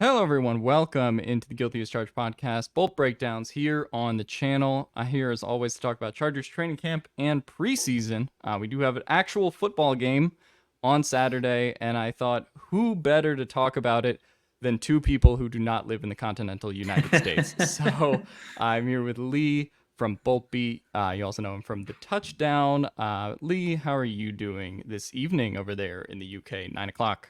Hello, everyone. Welcome into the Guilty as Charged podcast. Both breakdowns here on the channel. I here, as always, to talk about Chargers training camp and preseason. We do have an actual football game on Saturday, and I thought, who better to talk about it than two people who do not live in the continental United States? So I'm here with Lee from Bolt Beat. You also know him from the Touchdown. Lee, how are you doing this evening over there in the UK? 9 o'clock.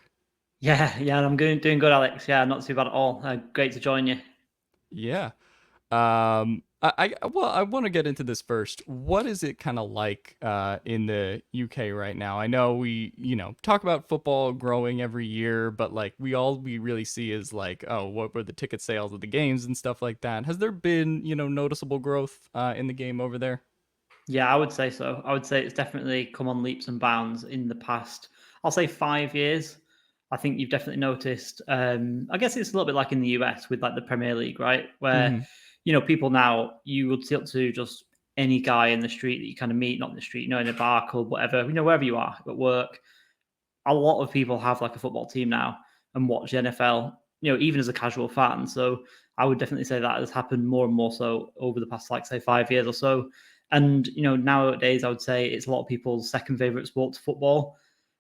Yeah, I'm doing good, Alex. Yeah, not too bad at all. Great to join you. Yeah. I want to get into this first. What is it kind of like in the UK right now? I know we talk about football growing every year, but like we really see is like, oh, what were the ticket sales of the games and stuff like that. Has there been, noticeable growth in the game over there? Yeah, I would say so. I would say it's definitely come on leaps and bounds in the past. I'll say 5 years. I think you've definitely noticed. I guess it's a little bit like in the US with like the Premier League, right? Where Hmm. people now you would tilt to just any guy in the street that you kind of meet, not in the street, in a bar, club, whatever, wherever you are at work. A lot of people have like a football team now and watch the NFL, even as a casual fan. So I would definitely say that has happened more and more so over the past, like, say, 5 years or so. And, nowadays, I would say it's a lot of people's second favorite sport to football.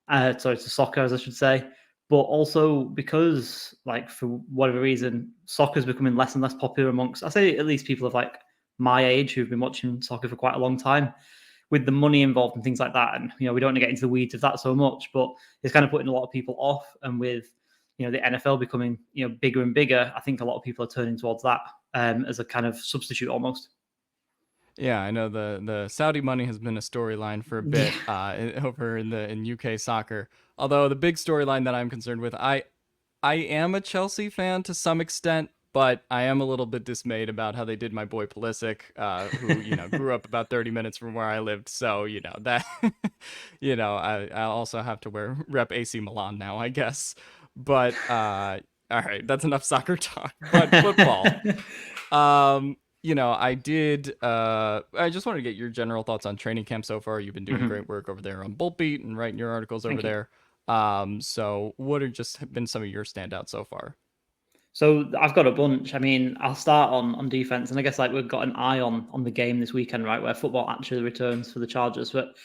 Sorry, to soccer, as I should say. But also because, like, for whatever reason, soccer is becoming less and less popular amongst, I say, at least people of like my age who've been watching soccer for quite a long time with the money involved and things like that. And we don't want to get into the weeds of that so much, but it's kind of putting a lot of people off. And with the NFL becoming bigger and bigger, I think a lot of people are turning towards that as a kind of substitute almost. Yeah, I know the Saudi money has been a storyline for a Yeah. bit over in UK soccer. Although the big storyline that I'm concerned with, I am a Chelsea fan to some extent, but I am a little bit dismayed about how they did my boy Pulisic, who grew up about 30 minutes from where I lived. So that I also have to wear rep AC Milan now, I guess. But all right, that's enough soccer talk. But football. I just wanted to get your general thoughts on training camp so far. You've been doing Mhm. great work over there on Bolt Beat and writing your articles over Thank you. there. So what have just been some of your standouts so far? So I've got a bunch. I mean, I'll start on defense, and I guess like we've got an eye on the game this weekend, right, where football actually returns for the Chargers. But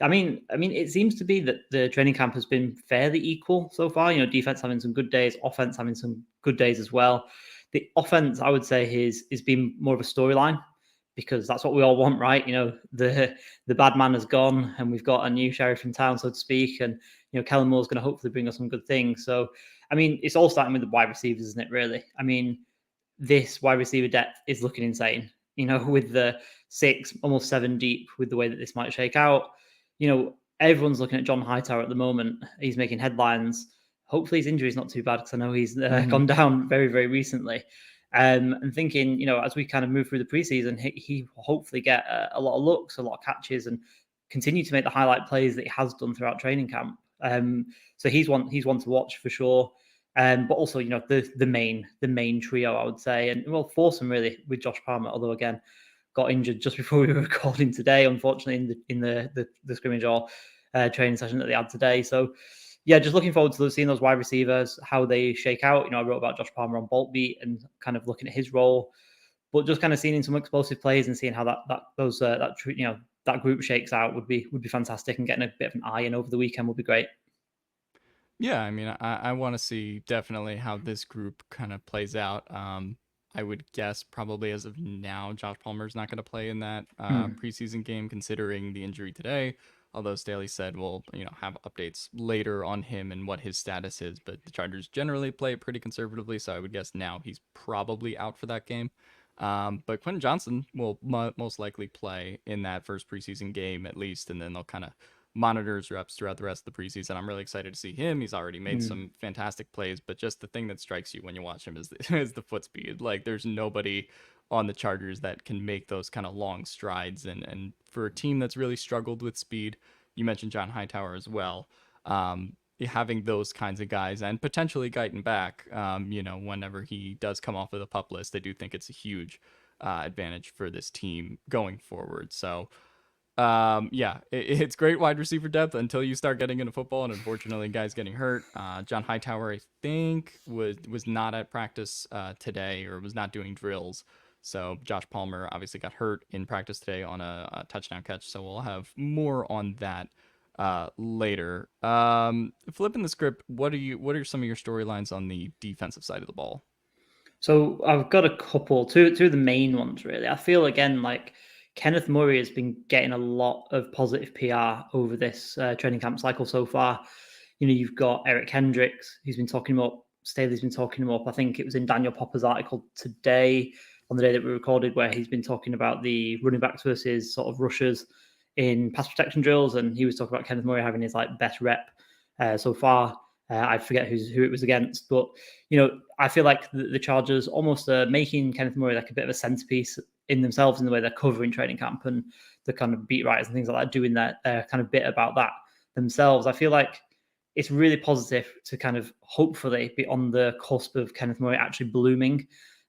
I mean, it seems to be that the training camp has been fairly equal so far. Defense having some good days, offense having some good days as well. The offense, I would say, is been more of a storyline because that's what we all want, right? The bad man has gone, and we've got a new sheriff in town, so to speak, and Kellen Moore's going to hopefully bring us some good things. So I mean, it's all starting with the wide receivers, isn't it? Really. I mean, this wide receiver depth is looking insane. With the six, almost seven deep, with the way that this might shake out. Everyone's looking at John Hightower at the moment. He's making headlines. Hopefully, his injury is not too bad because I know he's Mm-hmm. gone down very, very recently. And thinking, as we kind of move through the preseason, he will hopefully get a lot of looks, a lot of catches, and continue to make the highlight plays that he has done throughout training camp. So he's one to watch for sure. But also, the main trio, I would say, and well, foursome really with Josh Palmer. Although again, got injured just before we were recording today, unfortunately, in the scrimmage or training session that they had today. So yeah, just looking forward to seeing those wide receivers, how they shake out. I wrote about Josh Palmer on Bolt Beat and kind of looking at his role, but just kind of seeing some explosive plays and seeing how that group shakes out would be fantastic, and getting a bit of an eye in over the weekend would be great. Yeah, I mean, I want to see definitely how this group kind of plays out. I would guess probably as of now, Josh Palmer's not going to play in that Hmm. preseason game, considering the injury today. Although Staley said we'll, have updates later on him and what his status is. But the Chargers generally play it pretty conservatively, so I would guess now he's probably out for that game. But Quentin Johnston will most likely play in that first preseason game at least, and then they'll kind of monitors reps throughout the rest of the preseason. I'm really excited to see him. He's already made Hmm. some fantastic plays, but just the thing that strikes you when you watch him is is the foot speed. Like there's nobody on the Chargers that can make those kind of long strides, and for a team that's really struggled with speed, you mentioned John Hightower as well. Having those kinds of guys and potentially Guyton back, whenever he does come off of the pup list, I do think it's a huge advantage for this team going forward. So Yeah, it's great wide receiver depth until you start getting into football, and unfortunately, guys getting hurt. John Hightower, I think, was not at practice today, or was not doing drills. So Josh Palmer obviously got hurt in practice today on a touchdown catch. So we'll have more on that later. Flipping the script, what are some of your storylines on the defensive side of the ball? So I've got a couple, two of the main ones really. I feel again like Kenneth Murray has been getting a lot of positive PR over this training camp cycle so far. You know, you've got Eric Hendricks, who's been talking him up. Staley's been talking him up. I think it was in Daniel Popper's article today, on the day that we recorded, where he's been talking about the running backs versus sort of rushers in pass protection drills, and he was talking about Kenneth Murray having his like best rep so far. I forget who it was against, but you know, I feel like the Chargers almost making Kenneth Murray like a bit of a centerpiece in themselves in the way they're covering training camp, and the kind of beat writers and things like that doing that kind of bit about that themselves. I feel like it's really positive to kind of hopefully be on the cusp of Kenneth Murray actually blooming.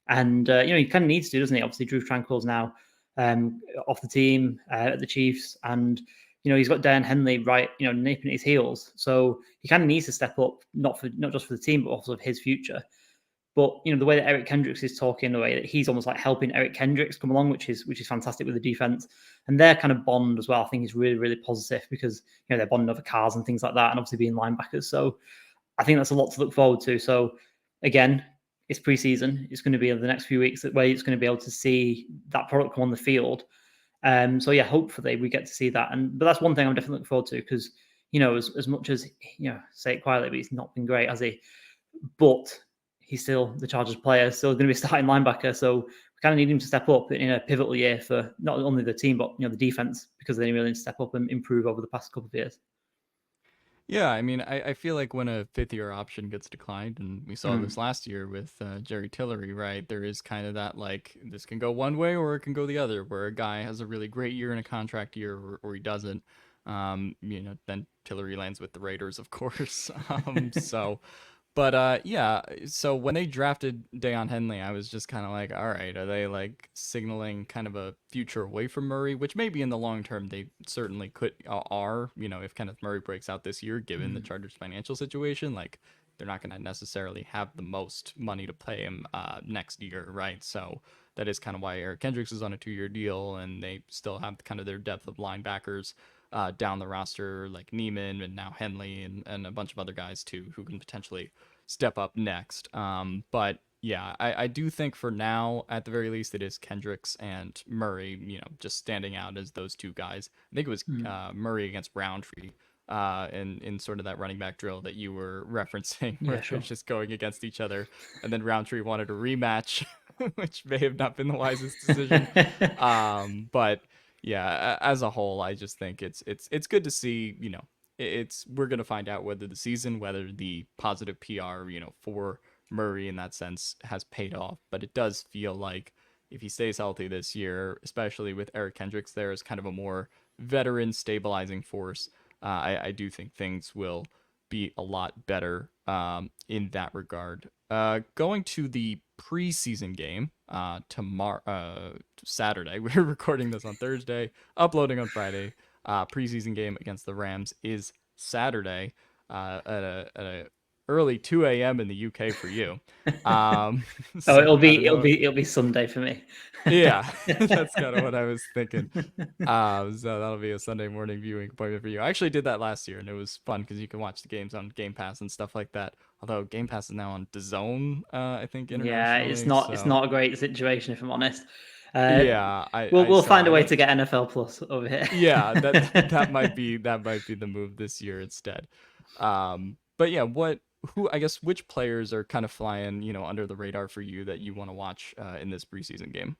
And, you know, he kind of needs to, doesn't he? Obviously, Drew Tranquill's now off the team at the Chiefs. And, you know, he's got Dan Henley right, you know, nipping at his heels. So he kind of needs to step up, not just for the team, but also for his future. But, you know, the way that Eric Kendricks is talking, the way that he's almost like helping Eric Kendricks come along, which is fantastic with the defense. And their kind of bond as well, I think is really, really positive because, you know, they're bonding over cars and things like that, and obviously being linebackers. So I think that's a lot to look forward to. So again, it's preseason. It's going to be in the next few weeks where it's going to be able to see that product come on the field. So yeah, hopefully we get to see that. But that's one thing I'm definitely looking forward to because, you know, as much as, you know, say it quietly, but he's not been great, has he? But he's still the Chargers player, still going to be a starting linebacker. So we kind of need him to step up in a pivotal year for not only the team, but, you know, the defense, because they really need to step up and improve over the past couple of years. Yeah, I mean, I feel like when a fifth-year option gets declined, and we saw this last year with Jerry Tillery, right? There is kind of that, like, this can go one way or it can go the other, where a guy has a really great year in a contract year or he doesn't. You know, then Tillery lands with the Raiders, of course. But yeah, so when they drafted Deion Henley, I was just kind of like, all right, are they like signaling kind of a future away from Murray, which maybe in the long term they certainly could are, you know, if Kenneth Murray breaks out this year, given the Chargers' financial situation, like they're not going to necessarily have the most money to pay him next year, right? So that is kind of why Eric Kendricks is on a 2-year deal, and they still have kind of their depth of linebackers down the roster, like Neiman and now Henley and a bunch of other guys too who can potentially step up next. But yeah, I do think for now, at the very least, it is Kendricks and Murray, you know, just standing out as those two guys. I think it was Murray against Roundtree in sort of that running back drill that you were referencing, where Yeah, they're sure. just going against each other, and then Roundtree wanted a rematch, which may have not been the wisest decision. But yeah, as a whole, I just think it's good to see, you know, it's we're gonna find out whether the positive PR, you know, for Murray in that sense has paid off. But it does feel like if he stays healthy this year, especially with Eric Kendricks there as kind of a more veteran stabilizing force, I do think things will be a lot better in that regard. Going to the preseason game tomorrow, Saturday. We're recording this on Thursday, uploading on Friday. Preseason game against the Rams is Saturday at a early 2 a.m. in the UK for you. Oh, So I don't know. it'll be Sunday for me. Yeah, that's kind of what I was thinking. So that'll be a Sunday morning viewing appointment for you. I actually did that last year, and it was fun because you can watch the games on Game Pass and stuff like that. Although Game Pass is now on DAZN, I think Yeah, internationally. it's So not a great situation if I'm honest. Uh, yeah, I we'll saw. find a I way don't. to get NFL Plus over here. Yeah, that might be the move this year instead. But yeah, who I guess which players are kind of flying, you know, under the radar for you that you want to watch in this preseason game?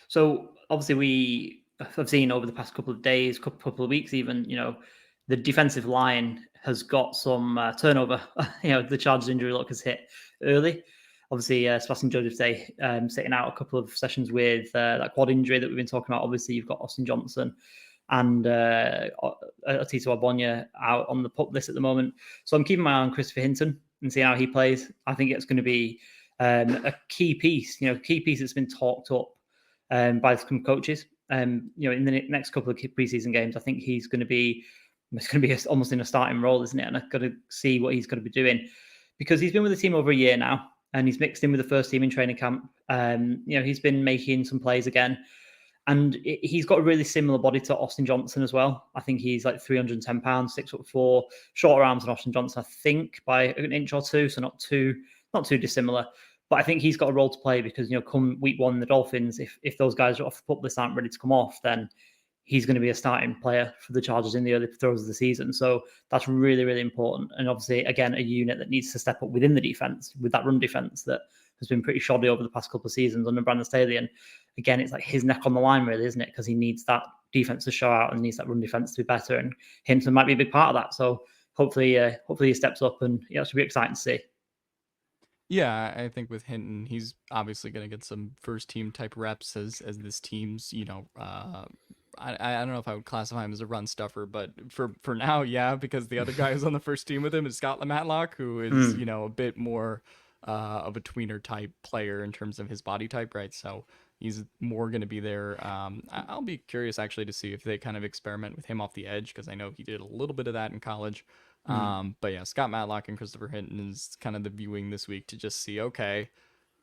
So obviously I've seen over the past couple of days, couple of weeks, even, you know, the defensive line has got some turnover. You know, the Chargers injury luck has hit early. Obviously, Sebastian Joseph Day sitting out a couple of sessions with that quad injury that we've been talking about. Obviously, you've got Austin Johnson and Otito Abonya out on the pup list at the moment. So I'm keeping my eye on Christopher Hinton and seeing how he plays. I think it's going to be a key piece, you know, key piece that's been talked up by some coaches. In the next couple of preseason games, I think he's going to be almost in a starting role, isn't it? And I've got to see what he's going to be doing, because he's been with the team over a year now, and he's mixed in with the first team in training camp. He's been making some plays again, and he's got a really similar body to Austin Johnson as well. I think he's like 310 pounds, 6'4", shorter arms than Austin Johnson, I think, by an inch or two, so not too dissimilar. But I think he's got a role to play, because come week one, the Dolphins, if those guys off the pup list aren't ready to come off, then he's going to be a starting player for the Chargers in the early throws of the season. So that's really, really important. And obviously, again, a unit that needs to step up within the defense, with that run defense that has been pretty shoddy over the past couple of seasons under Brandon Staley. And again, it's like his neck on the line, really, isn't it? Because he needs that defense to show out and needs that run defense to be better. And Hinton might be a big part of that. So hopefully he steps up, and it should be exciting to see. Yeah, I think with Hinton, he's obviously going to get some first team type reps as this team's, I don't know if I would classify him as a run stuffer, but for now, yeah, because the other guy who's on the first team with him is Scott Matlock, who is, a bit more of a tweener type player in terms of his body type, right? So he's more going to be there. I'll be curious actually to see if they kind of experiment with him off the edge, because I know he did a little bit of that in college. But yeah, Scott Matlock and Christopher Hinton is kind of the viewing this week to just see, okay,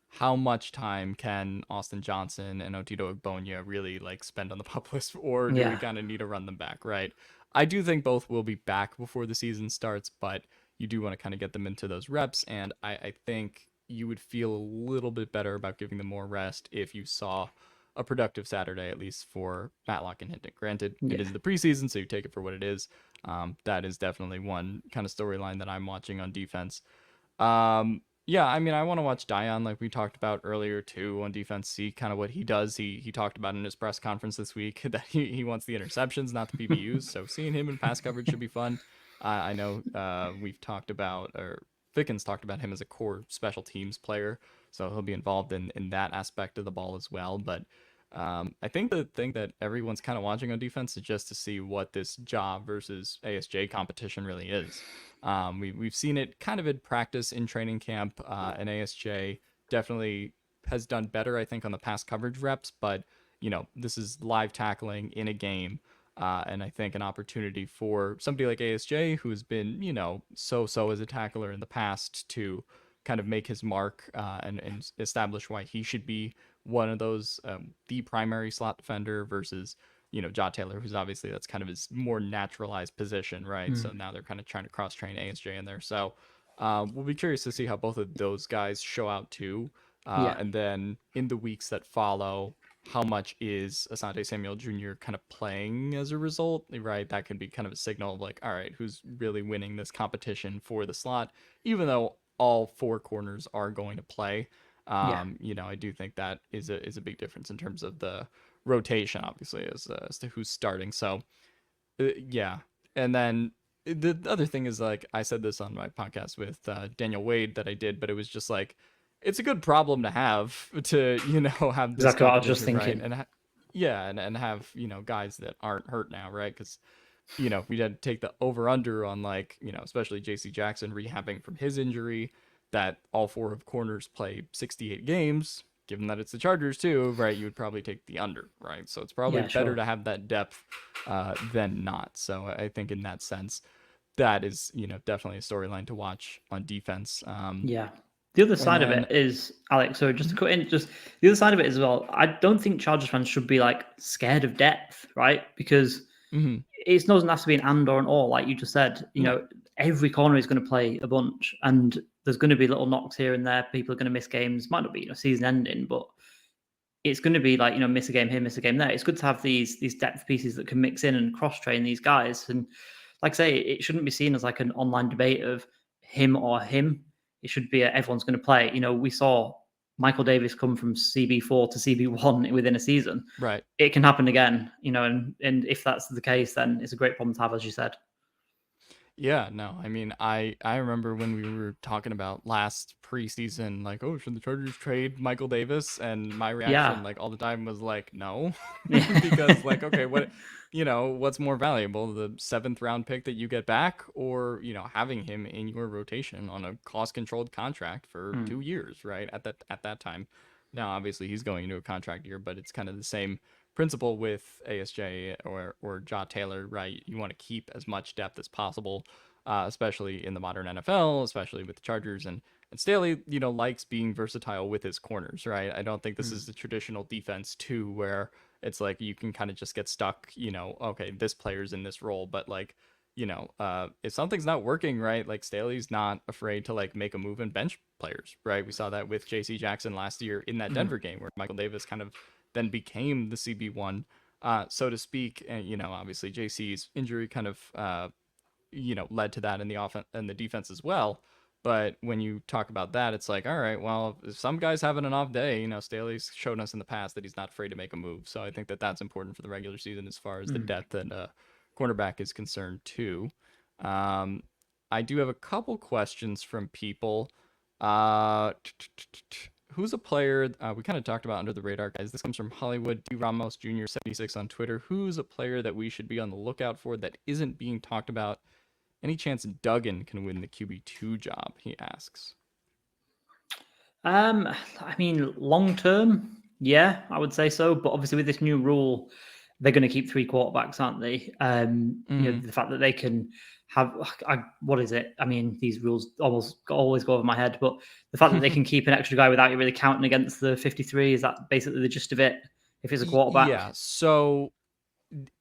how much time can Austin Johnson and Otito Ogbonya really like spend on the pup list, or do we kind of need to run them back, right? I do think both will be back before the season starts, but you do want to kind of get them into those reps, and I think you would feel a little bit better about giving them more rest if you saw a productive Saturday, at least for Matlock and Hinton. Granted, it is the preseason, so you take it for what it is. That is definitely one kind of storyline that I'm watching on defense. Yeah, I mean, I want to watch Dion, like we talked about earlier too, on defense, see kind of what he does. He talked about in his press conference this week that he wants the interceptions, not the PBUs. So seeing him in pass coverage should be fun. I know we've talked about, or Fickens talked about him as a core special teams player, so he'll be involved in that aspect of the ball as well. But I think the thing that everyone's kind of watching on defense is just to see what this job versus ASJ competition really is. We've seen it kind of in practice in training camp, and ASJ definitely has done better, I think, on the pass coverage reps, but this is live tackling in a game. And I think an opportunity for somebody like ASJ, who has been, so-so as a tackler in the past, to kind of make his mark and establish why he should be one of those, the primary slot defender versus, Jaw Taylor, who's obviously that's kind of his more naturalized position, right? So now they're kind of trying to cross-train ASJ in there. So we'll be curious to see how both of those guys show out too. And then in the weeks that follow, how much is Asante Samuel Jr. kind of playing as a result, right? That can be kind of a signal of like, all right, who's really winning this competition for the slot, even though all four corners are going to play. I do think that is a big difference in terms of the rotation, obviously, as to who's starting. So, yeah. And then the other thing is, like, I said this on my podcast with Daniel Wade that I did, but it was just like, it's a good problem to have have this exactly what I was just thinking. Right? And have, guys that aren't hurt now, right? Because, we had to take the over under on, like, especially JC Jackson rehabbing from his injury, that all four of corners play 68 games. Given that it's the Chargers too, right, you would probably take the under, right? So it's probably better to have that depth than not. So I think in that sense, that is, definitely a storyline to watch on defense. The other side of it is, Alex, so just to cut in, just the other side of it as well, I don't think Chargers fans should be like scared of depth, right? Because it doesn't have to be an and or an or, like you just said. Every corner is going to play a bunch, and there's going to be little knocks here and there. People are going to miss games. Might not be season ending, but it's going to be like miss a game here, miss a game there. It's good to have these depth pieces that can mix in and cross train these guys. And like I say, it shouldn't be seen as like an online debate of him or him. It should be everyone's going to play. We saw Michael Davis come from CB4 to CB1 within a season. Right. It can happen again, and if that's the case, then it's a great problem to have, as you said. Yeah, no, I mean, I remember when we were talking about last preseason, like, oh, should the Chargers trade Michael Davis? And my reaction, like, all the time was like, no, because, like, okay, what's more valuable, the 7th round pick that you get back, or having him in your rotation on a cost-controlled contract for 2 years, right? At that time. Now, obviously, he's going into a contract year, but it's kind of the same principle with ASJ or Ja Taylor, right? You want to keep as much depth as possible, especially in the modern NFL, especially with the Chargers. And Staley, likes being versatile with his corners, right? I don't think this is the traditional defense too, where it's like you can kind of just get stuck, okay, this player's in this role, but like, if something's not working right, like Staley's not afraid to like make a move and bench players, right? We saw that with JC Jackson last year in that Denver game where Michael Davis kind of then became the CB1, so to speak. And, obviously JC's injury kind of, led to that in the offense and the defense as well. But when you talk about that, it's like, all right, well, if some guy's having an off day, Staley's shown us in the past that he's not afraid to make a move. So I think that that's important for the regular season as far as the depth and cornerback is concerned too. I do have a couple questions from people. Who's a player we kind of talked about under the radar, guys? This comes from Hollywood D. Ramos Jr. 76 on Twitter. Who's a player that we should be on the lookout for that isn't being talked about? Any chance Duggan can win the QB2 job? He asks. I mean, long term, yeah, I would say so. But obviously, with this new rule, they're going to keep 3 quarterbacks, aren't they? The fact that they can have what is it? I mean, these rules always go over my head. But the fact that they can keep an extra guy without you really counting against the 53, is that basically the gist of it? If it's a quarterback, yeah. So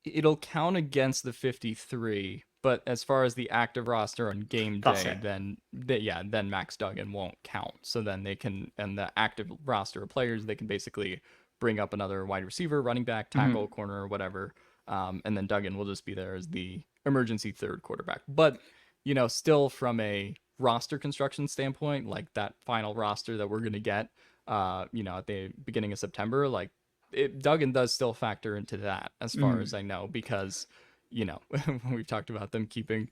it'll count against the 53. But as far as the active roster on game day, then Max Duggan won't count. So then they can, and the active roster of players, they can basically bring up another wide receiver, running back, tackle, corner, or whatever. And then Duggan will just be there as the emergency third quarterback. But, still from a roster construction standpoint, like that final roster that we're going to get, at the beginning of September, like Duggan does still factor into that as far as I know, because we've talked about them keeping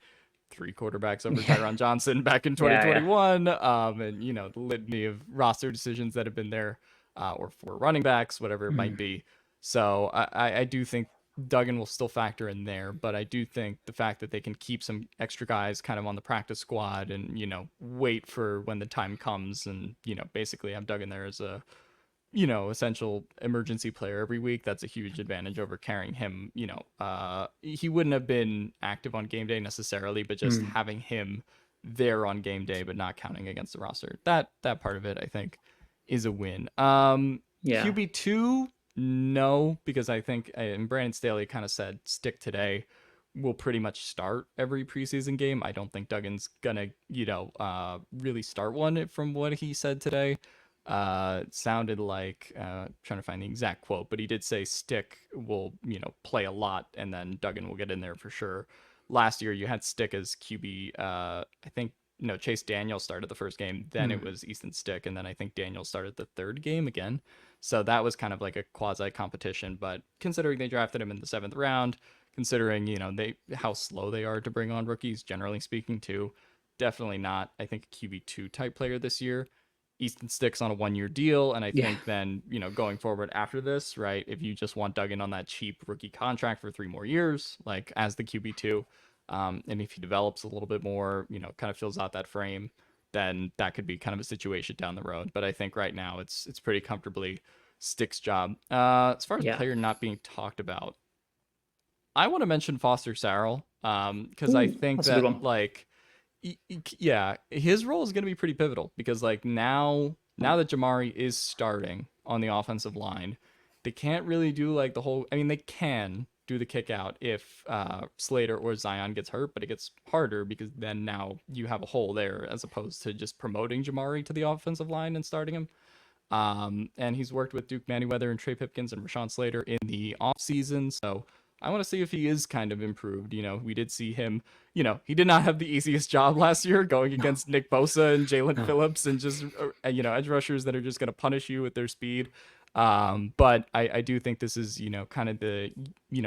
3 quarterbacks over Tyron Johnson back in 2021, and the litany of roster decisions that have been there, or 4 running backs, whatever it might be. So I do think Duggan will still factor in there, but I do think the fact that they can keep some extra guys kind of on the practice squad and wait for when the time comes and basically have Duggan there as a essential emergency player every week, that's a huge advantage over carrying him. He wouldn't have been active on game day necessarily, but just having him there on game day, but not counting against the roster, that part of it, I think, is a win. QB2, no, because I think, and Brandon Staley kind of said, stick today will pretty much start every preseason game. I don't think Duggan's gonna, really start one from what he said today. It sounded like trying to find the exact quote, but he did say Stick will play a lot and then Duggan will get in there for sure. Last year you had Stick as QB. I think Chase Daniel started the first game, then it was Easton Stick, and then I think Daniel started the third game again. So that was kind of like a quasi competition. But considering they drafted him in the 7th round, considering how slow they are to bring on rookies, generally speaking, too, definitely not, I think, a QB2 type player this year. Easton Stick's on a 1-year deal, and I think then, going forward after this, right, if you just want Duggan on that cheap rookie contract for 3 more years, like as the QB2, and if he develops a little bit more, kind of fills out that frame, then that could be kind of a situation down the road. But I think right now it's pretty comfortably Stick's job. As far as player not being talked about, I want to mention Foster Sarrell, because I think that, like, yeah, his role is going to be pretty pivotal because like now that Jamari is starting on the offensive line, they can't really do like the whole, I mean, they can do the kick out if Slater or Zion gets hurt, but it gets harder because then now you have a hole there as opposed to just promoting Jamari to the offensive line and starting him. And he's worked with Duke Manyweather and Trey Pipkins and Rashawn Slater in the offseason, so I want to see if he is kind of improved. We did see him, he did not have the easiest job last year going against Nick Bosa and Jalen Phillips and just, edge rushers that are just going to punish you with their speed. But I do think this is, kind of the,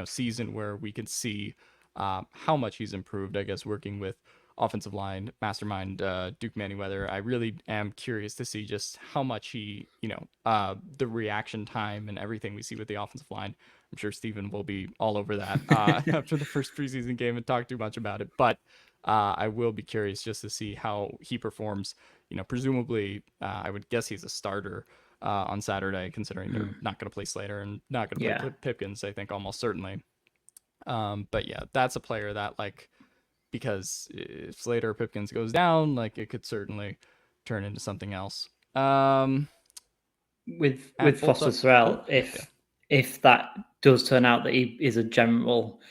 season where we can see how much he's improved, I guess, working with offensive line mastermind Duke Manyweather. I really am curious to see just how much he, the reaction time and everything we see with the offensive line. I'm sure Steven will be all over that after the first preseason game and talk too much about it. But I will be curious just to see how he performs. Presumably, I would guess he's a starter on Saturday, considering they're not going to play Slater and not going to play Pipkins, I think, almost certainly. But yeah, that's a player that, like, because if Slater or Pipkins goes down, like, it could certainly turn into something else. With Foster Sorrell, if that does turn out that he is a general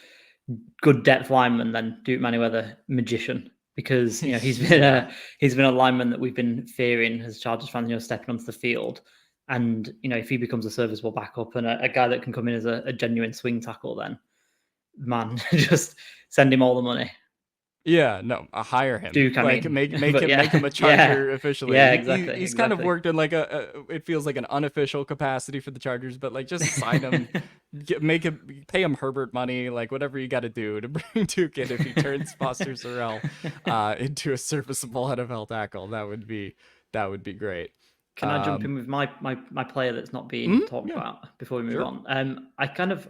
good depth lineman, then Duke Manyweather, magician, because he's been a lineman that we've been fearing as Chargers fans, stepping onto the field. And if he becomes a serviceable backup and a guy that can come in as a genuine swing tackle, then man, just send him all the money. Yeah, no, hire him. Duke, make him a Charger officially. Yeah, exactly. He's kind of worked in like it feels like an unofficial capacity for the Chargers, but like just sign him, pay him Herbert money, like whatever you got to do to bring Duke in if he turns Foster Sorrell into a serviceable NFL tackle. That would be great. Can I jump in with my player that's not being talked about before we move on? I kind of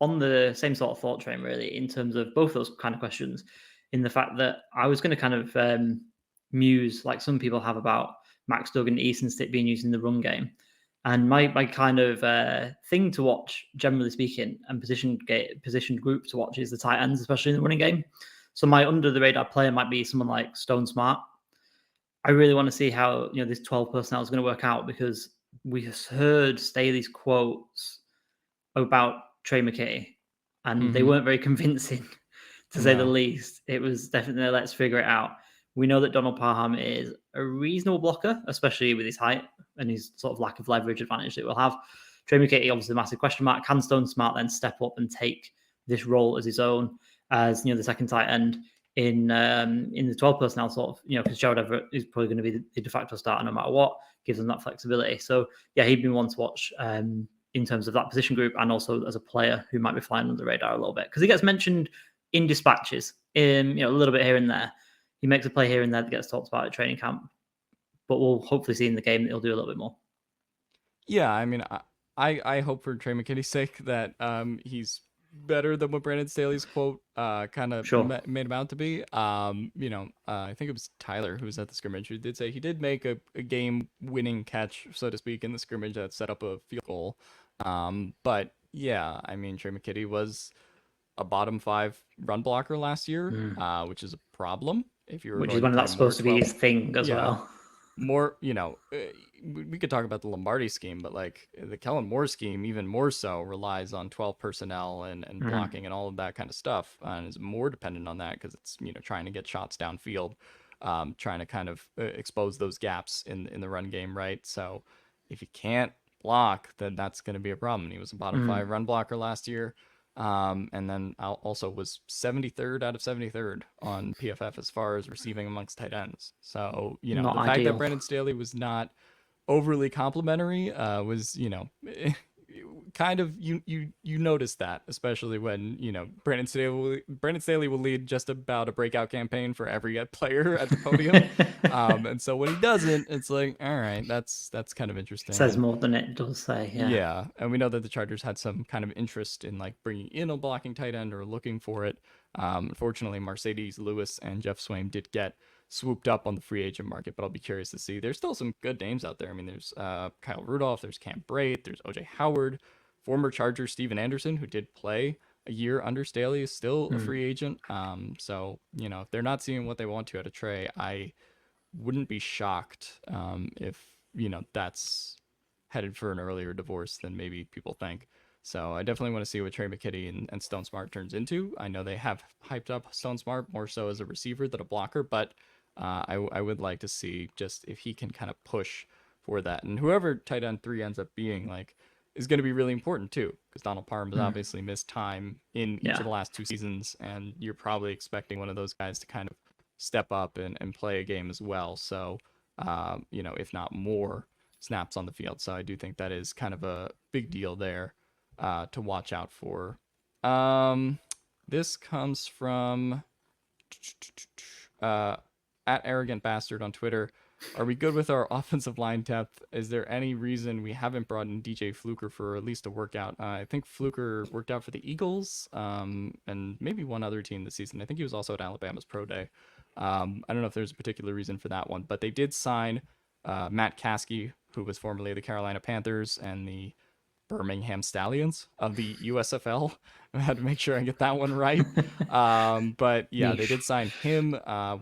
on the same sort of thought train, really, in terms of both those kind of questions, in the fact that I was going to kind of muse, like some people have, about Max Duggan, Easton Stick being used in the run game. And my kind of thing to watch, generally speaking, and positioned group to watch is the tight ends, especially in the running game. So my under-the-radar player might be someone like Stone Smart. I really want to see how this 12 personnel is going to work out, because we heard Staley's quotes about Trey McKay, and they weren't very convincing, to say the least. It was definitely let's figure it out. We know that Donald Parham is a reasonable blocker, especially with his height and his sort of lack of leverage advantage that we'll have. Trey McKay, obviously a massive question mark. Can Stone Smart then step up and take this role as his own, as the second tight end in the 12 personnel, sort of, because Jared Everett is probably going to be the de facto starter no matter what, gives them that flexibility. So yeah, he'd be one to watch in terms of that position group, and also as a player who might be flying under the radar a little bit, because he gets mentioned in dispatches, a little bit here and there. He makes a play here and there that gets talked about at training camp, but we'll hopefully see in the game that he'll do a little bit more. Yeah, I mean, I hope for Trey McKinney's sake that he's better than what Brandon Staley's quote kind of made him out to be. I think it was Tyler who was at the scrimmage who did say he did make a game-winning catch, so to speak, in the scrimmage that set up a field goal. But yeah, I mean, Trey McKinney was a bottom 5 run blocker last year, which is a problem. Which is when that's supposed to be his thing as well. More, we could talk about the Lombardi scheme, but like the Kellen Moore scheme, even more so, relies on 12 personnel and blocking and all of that kind of stuff, and is more dependent on that because it's trying to get shots downfield, trying to kind of expose those gaps in the run game, right? So if you can't block, then that's going to be a problem. He was a bottom 5 run blocker last year. And then also was 73rd out of 73rd on PFF as far as receiving amongst tight ends. So, the fact that Brandon Staley was not overly complimentary was, kind of you notice that, especially when Brandon Staley will lead just about a breakout campaign for every player at the podium, and so when he doesn't, it's like, all right, that's kind of interesting. It says more than it does say. Yeah, and we know that the Chargers had some kind of interest in like bringing in a blocking tight end or looking for it. Unfortunately, Mercedes Lewis and Jeff Swaim did get swooped up on the free agent market, but I'll be curious to see. There's still some good names out there. I mean, there's Kyle Rudolph, there's Cam Brate, there's OJ Howard. Former Charger Steven Anderson, who did play a year under Staley, is still a free agent. So, if they're not seeing what they want to out of Trey, I wouldn't be shocked if, that's headed for an earlier divorce than maybe people think. So I definitely want to see what Trey McKinney and Stone Smart turns into. I know they have hyped up Stone Smart more so as a receiver than a blocker, but I would like to see just if he can kind of push for that. And whoever tight end 3 ends up being, like, is going to be really important too, because Donald Parham has obviously missed time in each of the last 2 seasons, and you're probably expecting one of those guys to kind of step up and play a game as well. So, if not more snaps on the field. So I do think that is kind of a big deal there to watch out for. This comes from at Arrogant Bastard on Twitter. Are we good with our offensive line depth? Is there any reason we haven't brought in DJ Fluker for at least a workout? I think Fluker worked out for the Eagles and maybe one other team this season. I think he was also at Alabama's Pro Day. I don't know if there's a particular reason for that one, but they did sign Matt Caskey, who was formerly the Carolina Panthers and the Birmingham Stallions of the USFL. I had to make sure I get that one right. But yeah, they Niche. did sign him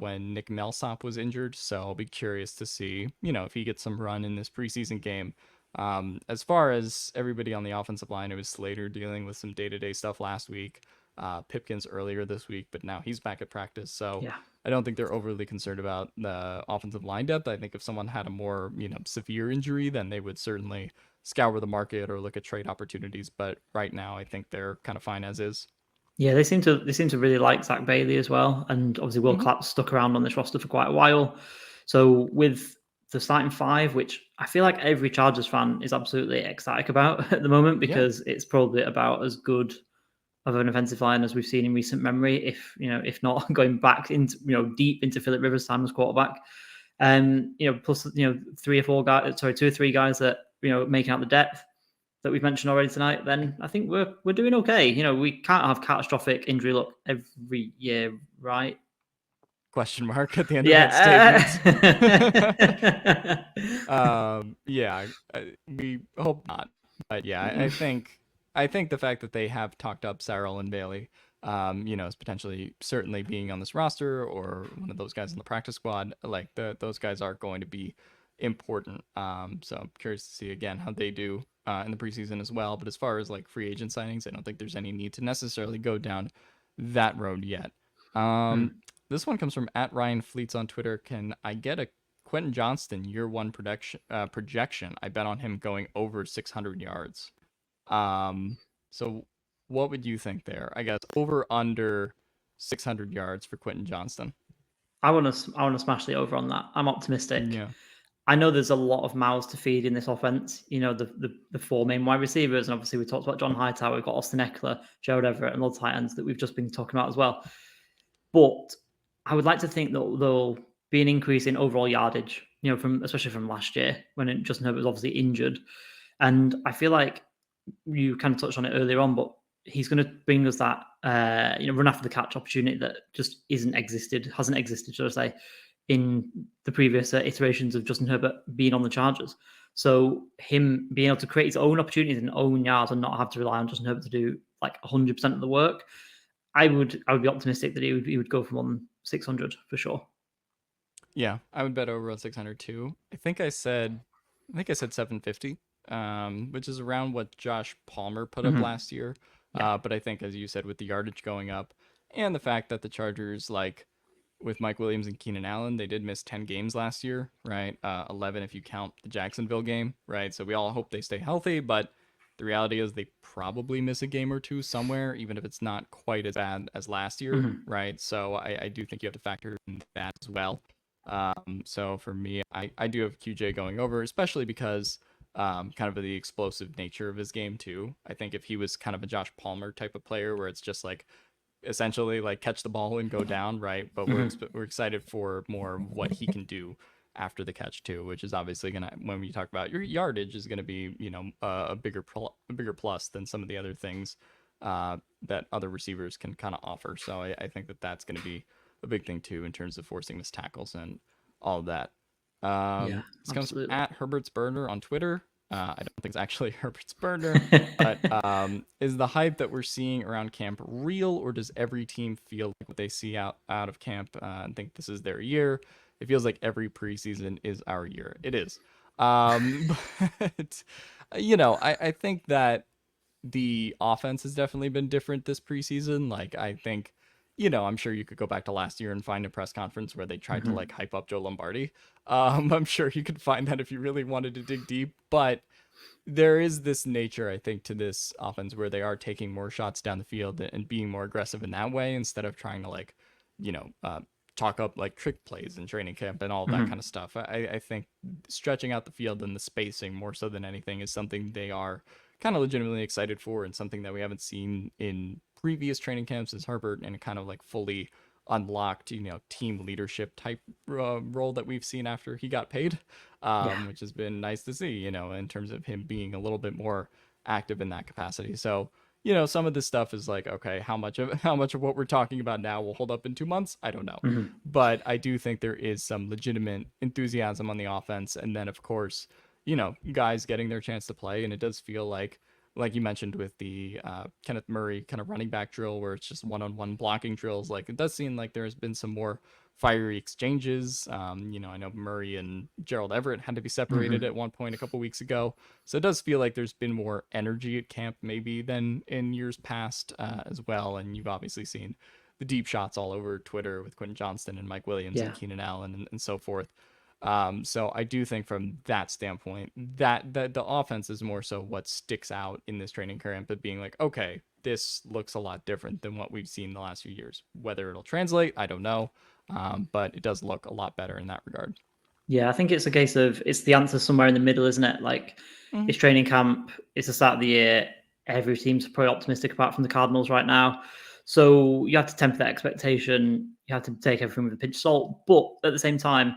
when Nick Millsap was injured. So I'll be curious to see, if he gets some run in this preseason game. As far as everybody on the offensive line, it was Slater dealing with some day-to-day stuff last week. Pipkins earlier this week, but now he's back at practice. So Yeah. I don't think they're overly concerned about the offensive line depth. I think if someone had a more, severe injury, then they would certainly scour the market or look at trade opportunities. But right now, I think they're kind of fine as is. Yeah, they seem to really like Zach Bailey as well, and obviously Will Mm-hmm. Clapp stuck around on this roster for quite a while. So with the starting five, which I feel like every Chargers fan is absolutely ecstatic about at the moment, Yeah. because it's probably about as good of an offensive line as we've seen in recent memory, if not going back into deep into Philip Rivers' time as quarterback. Plus 2 or 3 guys that making out the depth that we've mentioned already tonight, then I think we're doing okay. We can't have catastrophic injury luck every year, right? Question mark at the end of that Yeah. statement. Yeah, we hope not. But yeah, I think the fact that they have talked up Sarrell and Bailey, as potentially certainly being on this roster or one of those guys in the practice squad, like those guys are going to be important. So I'm curious to see again how they do in the preseason as well. But as far as like free agent signings, I don't think there's any need to necessarily go down that road yet. Um, this one comes from @RyanFleets on Twitter. Can I get a Quentin Johnston year one projection? I bet on him going over 600 yards. So what would you think there? I guess over under 600 yards for Quentin Johnston. I want to smash the over on that. I'm optimistic. Yeah. I know there's a lot of mouths to feed in this offense. The 4 main wide receivers, and obviously we talked about John Hightower, we've got Austin Eckler, Gerald Everett, and all the tight ends that we've just been talking about as well. But I would like to think that there'll be an increase in overall yardage, especially from last year when Justin Herbert was obviously injured. And I feel like you kind of touched on it earlier on, but he's going to bring us that run after the catch opportunity that just hasn't existed, should I say, in the previous iterations of Justin Herbert being on the Chargers. So him being able to create his own opportunities and own yards and not have to rely on Justin Herbert to do like 100% of the work, I would be optimistic that he would go from on 600 for sure. Yeah, I would bet over on 600 too. I think I said 750, which is around what Josh Palmer put up last year. Yeah. But I think, as you said, with the yardage going up and the fact that the Chargers, like with Mike Williams and Keenan Allen, they did miss 10 games last year, right? 11 if you count the Jacksonville game, right? So we all hope they stay healthy, but the reality is they probably miss a game or two somewhere, even if it's not quite as bad as last year, right? So I do think you have to factor in that as well. So for me, I do have QJ going over, especially because kind of the explosive nature of his game too. I think if he was kind of a Josh Palmer type of player where it's just like essentially like catch the ball and go down, right? But we're excited for more what he can do after the catch too, which is obviously gonna, when we talk about your yardage, is gonna be a bigger plus than some of the other things that other receivers can kind of offer. So I think that's gonna be a big thing too in terms of forcing his tackles and all of that. Yeah, This comes from absolutely. @Herbert's Burner on Twitter. I don't think it's actually Herbert's Burner, but is the hype that we're seeing around camp real, or does every team feel like what they see out of camp and think this is their year? It feels like every preseason is our year. It is. But I think that the offense has definitely been different this preseason. Like I think, I'm sure you could go back to last year and find a press conference where they tried to like hype up Joe Lombardi. I'm sure you could find that if you really wanted to dig deep, but there is this nature, I think, to this offense where they are taking more shots down the field and being more aggressive in that way instead of trying to like, talk up like trick plays in training camp and all that kind of stuff. I think stretching out the field and the spacing more so than anything is something they are kind of legitimately excited for, and something that we haven't seen in previous training camps as Herbert and kind of like fully unlocked, team leadership type role that we've seen after he got paid, Yeah. which has been nice to see, in terms of him being a little bit more active in that capacity. So, some of this stuff is like, okay, how much of what we're talking about now will hold up in 2 months? I don't know. But I do think there is some legitimate enthusiasm on the offense. And then, of course, guys getting their chance to play. And it does feel like you mentioned with the Kenneth Murray kind of running back drill where it's just one-on-one blocking drills. Like it does seem like there's been some more fiery exchanges. I know Murray and Gerald Everett had to be separated at one point a couple weeks ago. So it does feel like there's been more energy at camp maybe than in years past as well. And you've obviously seen the deep shots all over Twitter with Quentin Johnston and Mike Williams and Yeah. Keenan Allen and so forth. So I do think from that standpoint that the offense is more so what sticks out in this training camp, but being like, okay, this looks a lot different than what we've seen the last few years. Whether it'll translate, I don't know, but it does look a lot better in that regard. Yeah, I think it's a case of it's the answer somewhere in the middle, isn't it? Like it's training camp, it's the start of the year. Every team's probably optimistic apart from the Cardinals right now. So you have to temper that expectation. You have to take everything with a pinch of salt. But at the same time,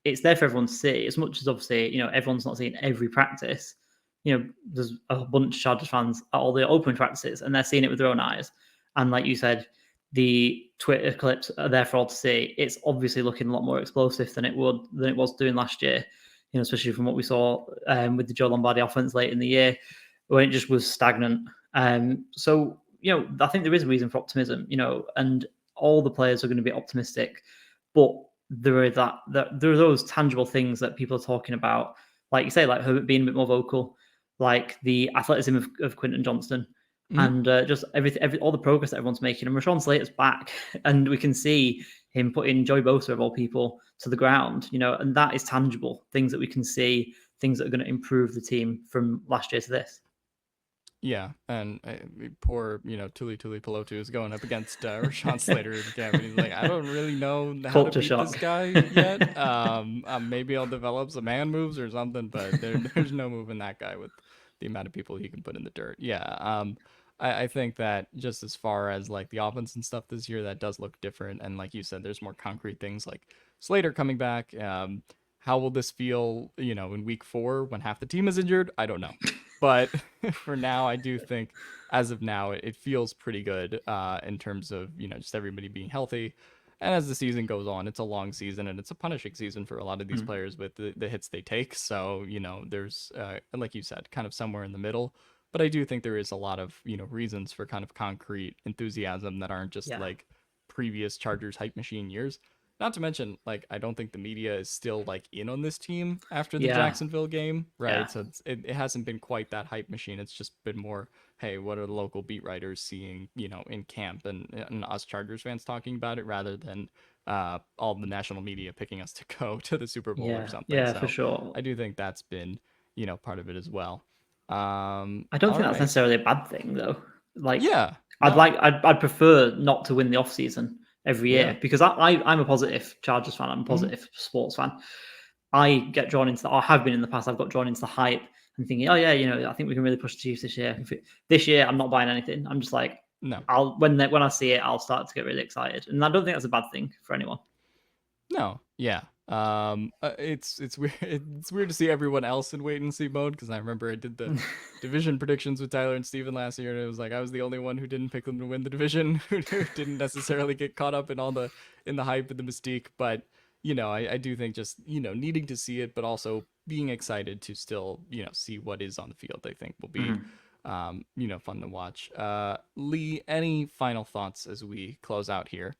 it's there for everyone to see. As much as obviously, everyone's not seeing every practice. There's a bunch of Chargers fans at all the open practices, and they're seeing it with their own eyes. And like you said, the Twitter clips are there for all to see. It's obviously looking a lot more explosive than it was doing last year. Especially from what we saw with the Joe Lombardi offense late in the year, when it just was stagnant. So I think there is a reason for optimism. And all the players are going to be optimistic, but there are those tangible things that people are talking about, like you say, like Herbert being a bit more vocal, like the athleticism of Quentin Johnston. And just all the progress that everyone's making. And Rashawn Slater's back, and we can see him putting Joey Bosa of all people to the ground. And that is tangible things that we can see, things that are going to improve the team from last year to this. Yeah, and poor, Tuli Pelotu is going up against Rashawn Slater in camp, and he's like, I don't really know how to beat this guy yet. Maybe I'll develop some hand moves or something, but there's no moving that guy with the amount of people he can put in the dirt. Yeah, I think that just as far as like the offense and stuff this year, that does look different. And like you said, there's more concrete things like Slater coming back. How will this feel, in week 4 when half the team is injured? I don't know. But for now, I do think as of now, it feels pretty good in terms of, just everybody being healthy. And as the season goes on, it's a long season and it's a punishing season for a lot of these players with the hits they take. So, there's, like you said, kind of somewhere in the middle. But I do think there is a lot of, reasons for kind of concrete enthusiasm that aren't just like previous Chargers hype machine years. Not to mention, like, I don't think the media is still like in on this team after the Jacksonville game, right? Yeah. So it hasn't been quite that hype machine. It's just been more, hey, what are the local beat writers seeing, in camp and us Chargers fans talking about it rather than all the national media picking us to go to the Super Bowl or something. Yeah, so for sure. I do think that's been, part of it as well. I don't think that's necessarily a bad thing, though. Like, yeah, I'd prefer not to win the off season every year because I'm a positive Chargers fan. I'm a positive sports fan. I get drawn into I have been in the past. I've got drawn into the hype and thinking, oh yeah, I think we can really push the Chiefs this year. This year, I'm not buying anything. I'm just like, no. When I see it, I'll start to get really excited, and I don't think that's a bad thing for anyone. No, yeah. It's weird. It's weird to see everyone else in wait and see mode because I remember I did the division predictions with Tyler and Steven last year, and it was like I was the only one who didn't pick them to win the division, who didn't necessarily get caught up in all the hype and the mystique. But I do think just needing to see it, but also being excited to still see what is on the field. I think will be fun to watch. Lee, any final thoughts as we close out here?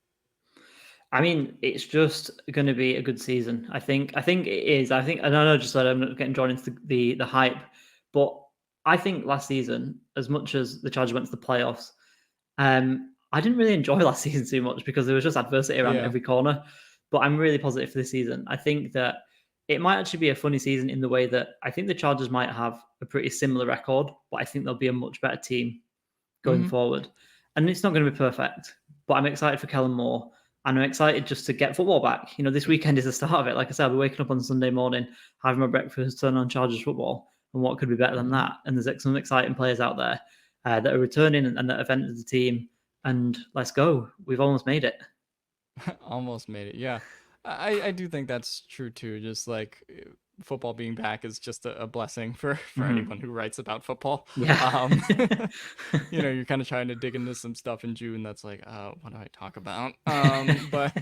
I mean, it's just going to be a good season. I think it is. I know just that I'm not getting drawn into the hype, but I think last season, as much as the Chargers went to the playoffs, I didn't really enjoy last season too much because there was just adversity around every corner. But I'm really positive for this season. I think that it might actually be a funny season in the way that I think the Chargers might have a pretty similar record, but I think they'll be a much better team going forward. And it's not going to be perfect, but I'm excited for Kellen Moore. And I'm excited just to get football back. This weekend is the start of it. Like I said, I'll be waking up on Sunday morning, having my breakfast, turning on Chargers football. And what could be better than that? And there's some exciting players out there that are returning and that have entered the team. And let's go. We've almost made it. Almost made it. Yeah. I do think that's true too. Just like football being back is just a blessing for anyone who writes about football. Yeah. You're kind of trying to dig into some stuff in June that's like, what do I talk about? But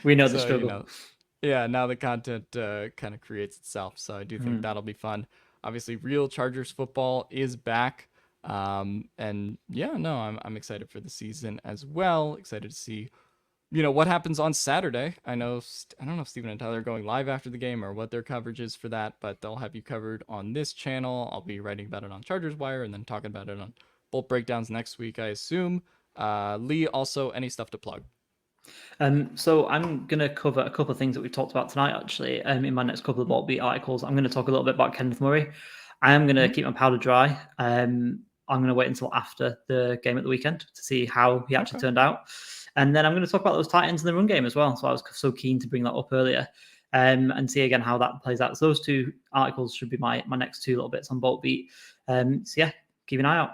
we know the struggle. Yeah, now the content kind of creates itself. So I do think that'll be fun. Obviously, real Chargers football is back. And yeah, no, I'm excited for the season as well. Excited to see what happens on Saturday. I don't know if Steven and Tyler are going live after the game or what their coverage is for that, but they'll have you covered on this channel. I'll be writing about it on Chargers Wire and then talking about it on Bolt Breakdowns next week, I assume. Lee, also, any stuff to plug? So I'm going to cover a couple of things that we've talked about tonight, actually, in my next couple of Bolt Beat articles. I'm going to talk a little bit about Kenneth Murray. I am going to keep my powder dry. I'm going to wait until after the game at the weekend to see how he actually turned out. And then I'm going to talk about those tight ends in the run game as well. So I was so keen to bring that up earlier and see again how that plays out. So those two articles should be my next two little bits on Bolt Beat. So yeah, keep an eye out.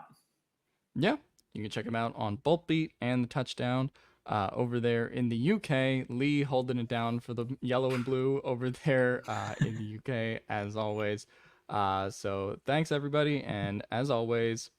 Yeah, you can check them out on Bolt Beat and the Touchdown. Over there in the UK, Lee holding it down for the yellow and blue over there in the UK, as always. So thanks, everybody. And as always,